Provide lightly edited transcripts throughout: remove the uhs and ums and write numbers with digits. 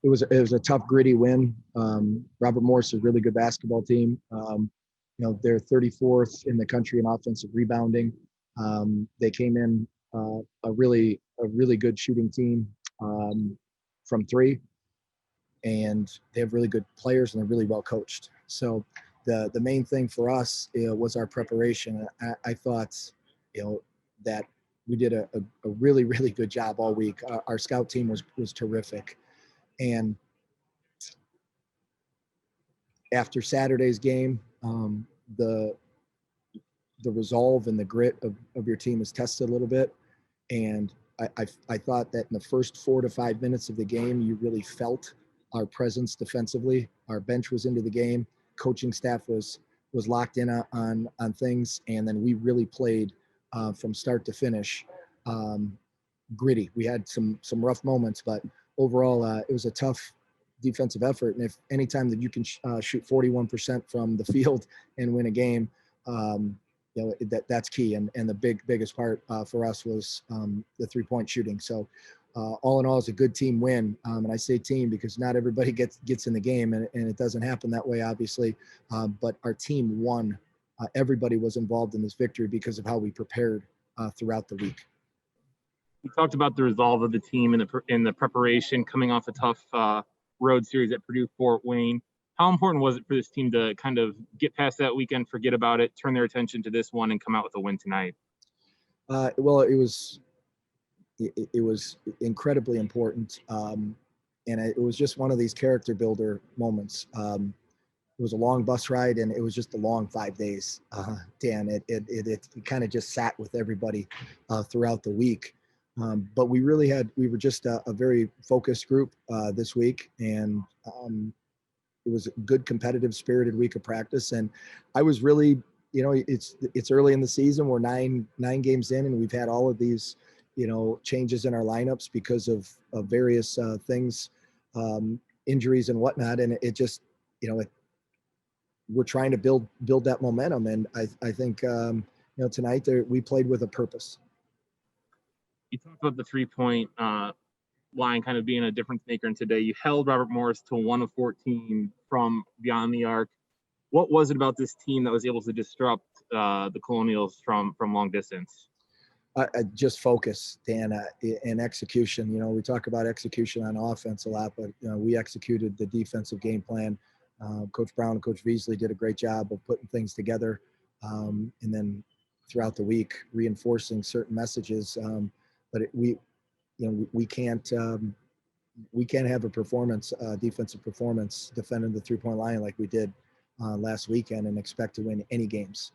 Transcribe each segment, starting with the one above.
was a tough, gritty win. Robert Morris is a really good basketball team. They're 34th in the country in offensive rebounding. They came in a really good shooting team from three, and they have really good players and they're really well coached. So the main thing for us was our preparation. I thought that we did a really good job all week. Our scout team was terrific, and after Saturday's game, the resolve and the grit of your team is tested a little bit. And I thought that in the first 4 to 5 minutes of the game, you really felt our presence defensively. Our bench was into the game. Coaching staff was locked in on things. And then we really played from start to finish gritty. We had some rough moments, but overall it was a tough defensive effort. And if anytime that you can shoot 41% from the field and win a game, that's key. And the biggest part for us was the 3-point shooting. So all in all, it's a good team win. And I say team because not everybody gets in the game, and it doesn't happen that way, obviously. But our team won. Everybody was involved in this victory because of how we prepared throughout the week. You talked about the resolve of the team in the preparation coming off a tough road series at Purdue Fort Wayne. How important was it for this team to kind of get past that weekend, forget about it, turn their attention to this one, and come out with a win tonight? Well, it was incredibly important, and it was just one of these character builder moments. It was a long bus ride, and it was just a long 5 days. Dan, it kind of just sat with everybody throughout the week. But we were just a very focused group this week, and it was a good, competitive, spirited week of practice. And I was really, it's early in the season. We're nine games in, and we've had all of these, changes in our lineups because of various things, injuries and whatnot. And it just, we're trying to build that momentum. And I think, tonight we played with a purpose. You talked about the 3-point line kind of being a difference maker, and today you held Robert Morris to 1 of 14 from beyond the arc. What was it about this team that was able to disrupt the Colonials from long distance? Just focus, Dan, and execution. We talk about execution on offense a lot, but we executed the defensive game plan. Coach Brown and Coach Beasley did a great job of putting things together, and then throughout the week reinforcing certain messages. But we can't have a defensive performance defending the 3-point line like we did last weekend and expect to win any games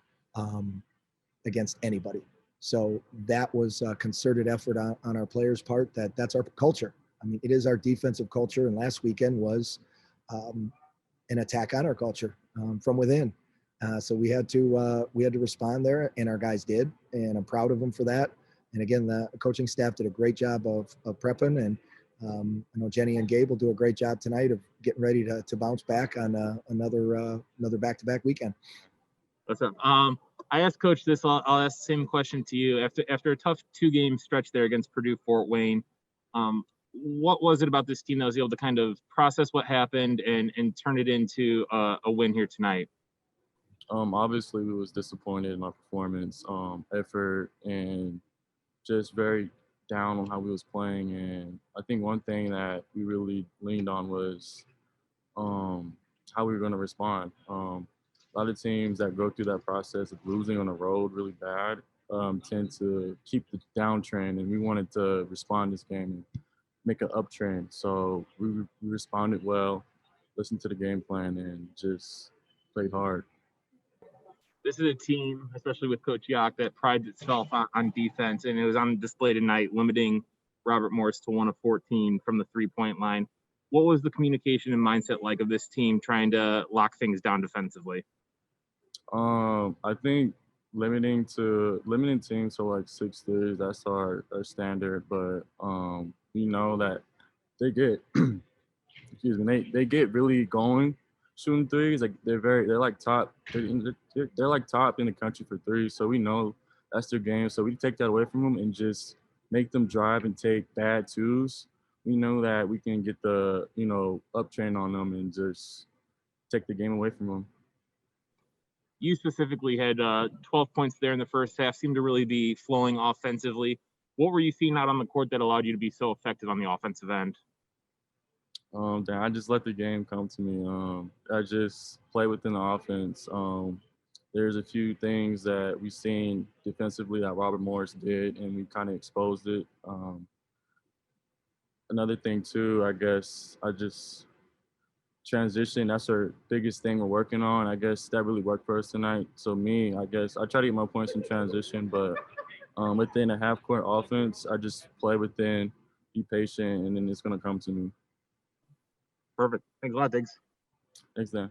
against anybody. So that was a concerted effort on our players' part. That's our culture. I mean, it is our defensive culture. And last weekend was an attack on our culture from within. So we had to respond there, and our guys did. And I'm proud of them for that. And again, the coaching staff did a great job of prepping, and I know Jenny and Gabe will do a great job tonight of getting ready to bounce back on another back-to-back weekend. What's up? I asked Coach this. I'll ask the same question to you. After a tough 2-game stretch there against Purdue Fort Wayne, what was it about this team that was able to kind of process what happened and turn it into a win here tonight? Obviously, we was disappointed in our performance, effort, and just very down on how we was playing. And I think one thing that we really leaned on was how we were going to respond. A lot of teams that go through that process of losing on the road really bad tend to keep the downtrend, and we wanted to respond this game and make an uptrend. So we responded well, listened to the game plan, and just played hard. This is a team, especially with Coach Yak, that prides itself on defense, and it was on display tonight, limiting Robert Morris to 1 of 14 from the 3-point line. What was the communication and mindset like of this team trying to lock things down defensively? I think limiting teams to like 6 threes, that's our standard. But we know that they get they get really going shooting threes. Like they're like top in the country for threes. So we know that's their game. So we take that away from them and just make them drive and take bad twos we know that we can get the, uptrend on them and just take the game away from them. You specifically had 12 points there in the first half, seemed to really be flowing offensively. What were you seeing out on the court that allowed you to be so effective on the offensive end? I just let the game come to me. I just play within the offense. There's a few things that we've seen defensively that Robert Morris did, and we kind of exposed it. Another thing too, I guess, I just transition. That's our biggest thing we're working on. I guess that really worked for us tonight. So me, I guess I try to get my points in transition, but within a half-court offense, I just play within, be patient, and then it's gonna come to me. Perfect. Thanks a lot, Diggs. Thanks, Dan.